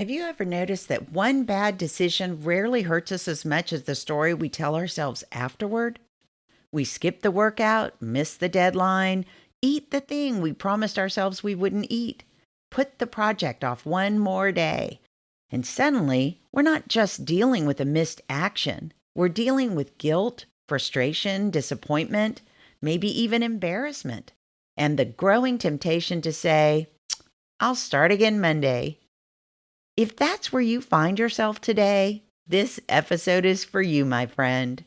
Have you ever noticed that one bad decision rarely hurts us as much as the story we tell ourselves afterward? We skip the workout, miss the deadline, eat the thing we promised ourselves we wouldn't eat, put the project off one more day. And suddenly, we're not just dealing with a missed action, we're dealing with guilt, frustration, disappointment, maybe even embarrassment, and the growing temptation to say, I'll start again Monday. If that's where you find yourself today, this episode is for you, my friend.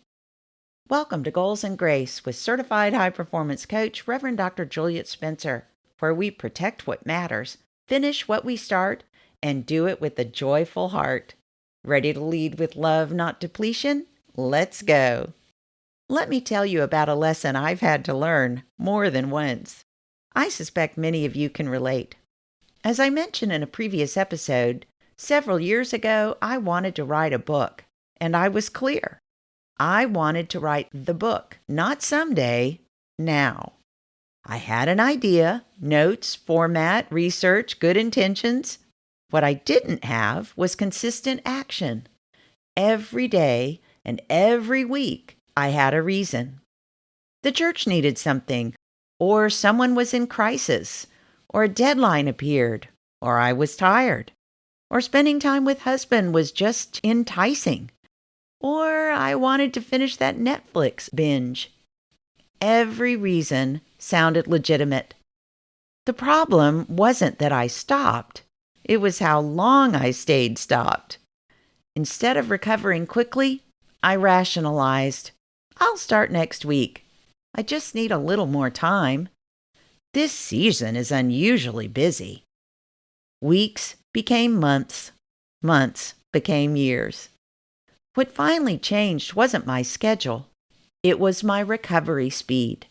Welcome to Goals and Grace with certified high performance coach, Reverend Dr. Juliet Spencer, where we protect what matters, finish what we start, and do it with a joyful heart. Ready to lead with love, not depletion? Let's go. Let me tell you about a lesson I've had to learn more than once. I suspect many of you can relate. As I mentioned in a previous episode, several years ago, I wanted to write a book, and I was clear. I wanted to write the book, not someday, now. I had an idea, notes, format, research, good intentions. What I didn't have was consistent action. Every day and every week, I had a reason. The church needed something, or someone was in crisis, or a deadline appeared, or I was tired, or spending time with husband was just enticing, or I wanted to finish that Netflix binge. Every reason sounded legitimate. The problem wasn't that I stopped. It was how long I stayed stopped. Instead of recovering quickly, I rationalized. I'll start next week. I just need a little more time. This season is unusually busy. Weeks became months. Months became years. What finally changed wasn't my schedule. It was my recovery speed.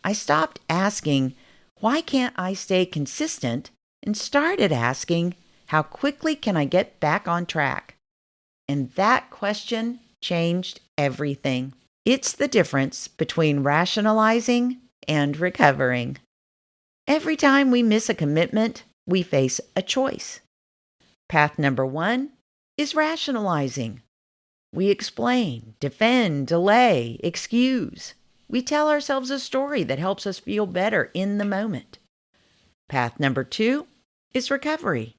I stopped asking, why can't I stay consistent, and started asking, how quickly can I get back on track? And that question changed everything. It's the difference between rationalizing and recovering. Every time we miss a commitment, we face a choice. Path number 1 is rationalizing. We explain, defend, delay, excuse. We tell ourselves a story that helps us feel better in the moment. Path number 2 is recovery.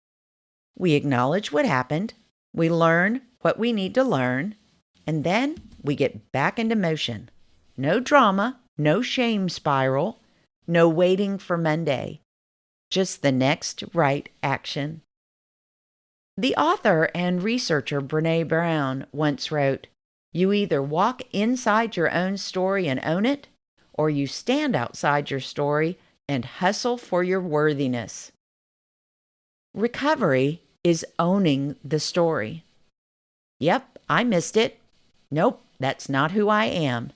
We acknowledge what happened, we learn what we need to learn, and then we get back into motion. No drama, no shame spiral, no waiting for Monday. Just the next right action. The author and researcher Brené Brown once wrote, "You either walk inside your own story and own it, or you stand outside your story and hustle for your worthiness." Recovery is owning the story. Yep, I missed it. Nope, that's not who I am.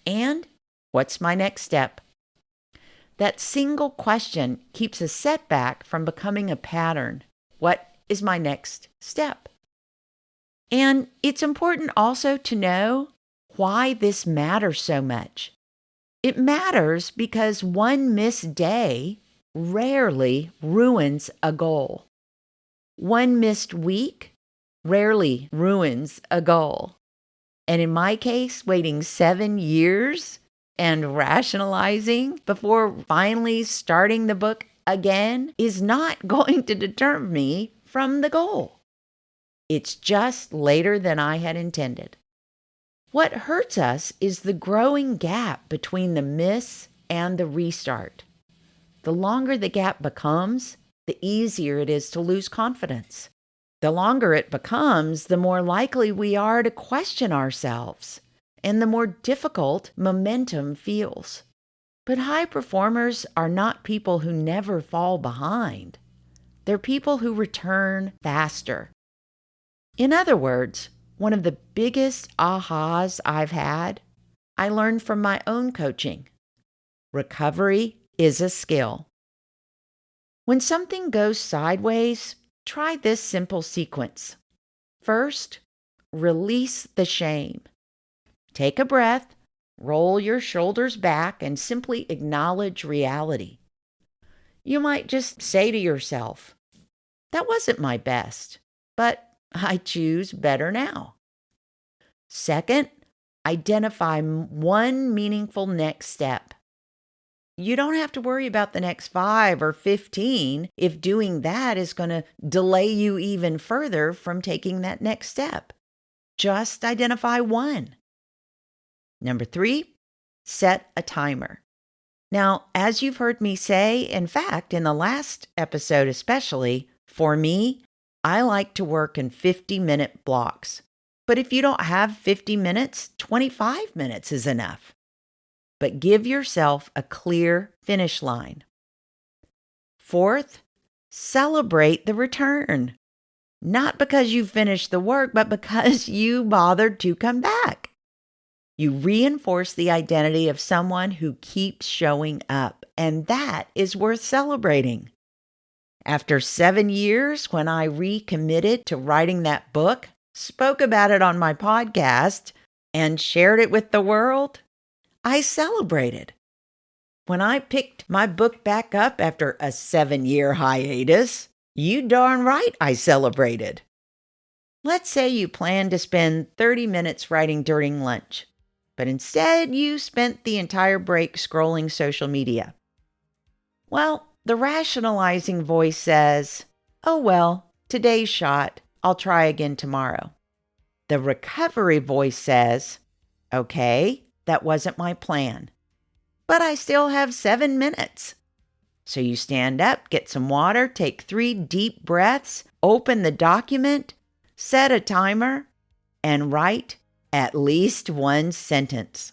And what's my next step? That single question keeps a setback from becoming a pattern. What is my next step? And it's important also to know why this matters so much. It matters because one missed day rarely ruins a goal. One missed week rarely ruins a goal. And in my case, waiting 7 years and rationalizing before finally starting the book again is not going to deter me from the goal. It's just later than I had intended. What hurts us is the growing gap between the miss and the restart. The longer the gap becomes, the easier it is to lose confidence. The longer it becomes, the more likely we are to question ourselves, and the more difficult momentum feels. But high performers are not people who never fall behind. They're people who return faster. In other words, one of the biggest ahas I've had, I learned from my own coaching. Recovery is a skill. When something goes sideways, try this simple sequence. First, release the shame. Take a breath, roll your shoulders back, and simply acknowledge reality. You might just say to yourself, That wasn't my best, but I choose better now. Second, identify one meaningful next step. You don't have to worry about the next 5 or 15 if doing that is going to delay you even further from taking that next step. Just identify one. Number 3, set a timer. Now, as you've heard me say, in fact, in the last episode especially, for me, I like to work in 50-minute blocks. But if you don't have 50 minutes, 25 minutes is enough. But give yourself a clear finish line. Fourth, celebrate the return. Not because you finished the work, but because you bothered to come back. You reinforce the identity of someone who keeps showing up, and that is worth celebrating. After 7 years, when I recommitted to writing that book, spoke about it on my podcast, and shared it with the world, I celebrated. When I picked my book back up after a 7-year hiatus, you darn right I celebrated. Let's say you plan to spend 30 minutes writing during lunch, but instead you spent the entire break scrolling social media. Well, the rationalizing voice says, "Oh well, today's shot. I'll try again tomorrow." The recovery voice says, "Okay, that wasn't my plan, but I still have 7 minutes." So you stand up, get some water, take 3 deep breaths, open the document, set a timer, and write at least one sentence.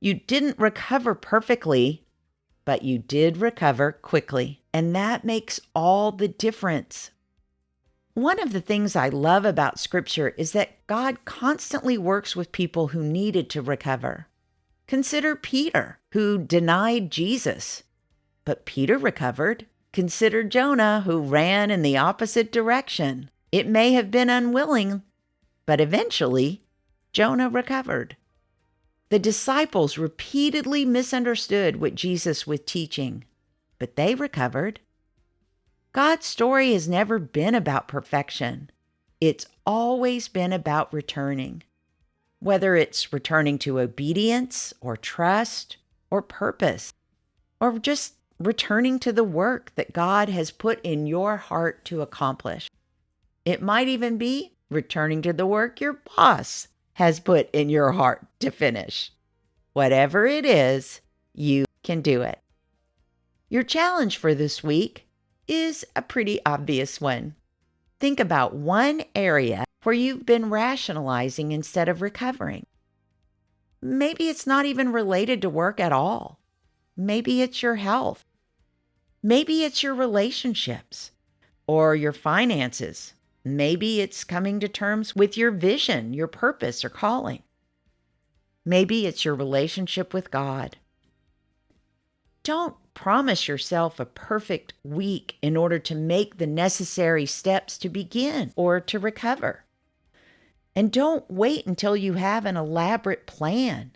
You didn't recover perfectly, but you did recover quickly, and that makes all the difference. One of the things I love about Scripture is that God constantly works with people who needed to recover. Consider Peter, who denied Jesus, but Peter recovered. Consider Jonah, who ran in the opposite direction. It may have been unwilling, but eventually Jonah recovered. The disciples repeatedly misunderstood what Jesus was teaching, but they recovered. God's story has never been about perfection. It's always been about returning. Whether it's returning to obedience or trust or purpose, or just returning to the work that God has put in your heart to accomplish. It might even be returning to the work your boss has put in your heart to finish. Whatever it is, you can do it. Your challenge for this week is a pretty obvious one. Think about one area where you've been rationalizing instead of recovering. Maybe it's not even related to work at all. Maybe it's your health. Maybe it's your relationships or your finances. Maybe it's coming to terms with your vision, your purpose, or calling. Maybe it's your relationship with God. Don't promise yourself a perfect week in order to make the necessary steps to begin or to recover. And don't wait until you have an elaborate plan.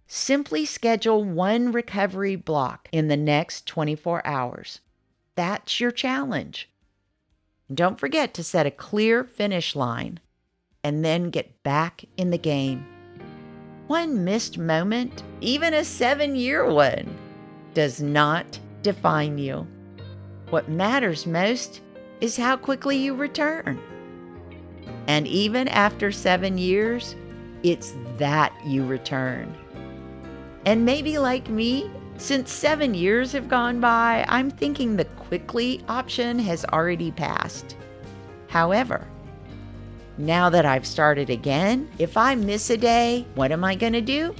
Simply schedule one recovery block in the next 24 hours. That's your challenge. Don't forget to set a clear finish line and then get back in the game. One missed moment, even a 7-year one, does not define you. What matters most is how quickly you return. And even after 7 years, it's that you return. And maybe like me, since 7 years have gone by, I'm thinking the quickly option has already passed. However, now that I've started again, if I miss a day, what am I going to do?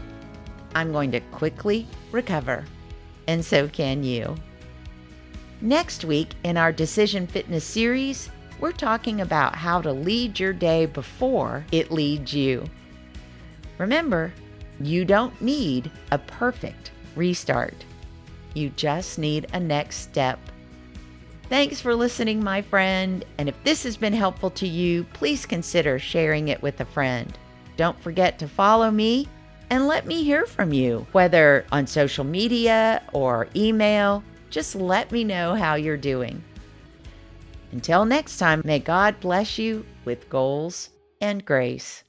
I'm going to quickly recover. And so can you. Next week in our Decision Fitness series, we're talking about how to lead your day before it leads you. Remember, you don't need a perfect restart. You just need a next step. Thanks for listening, my friend. And if this has been helpful to you, please consider sharing it with a friend. Don't forget to follow me and let me hear from you, whether on social media or email. Just let me know how you're doing. Until next time, may God bless you with goals and grace.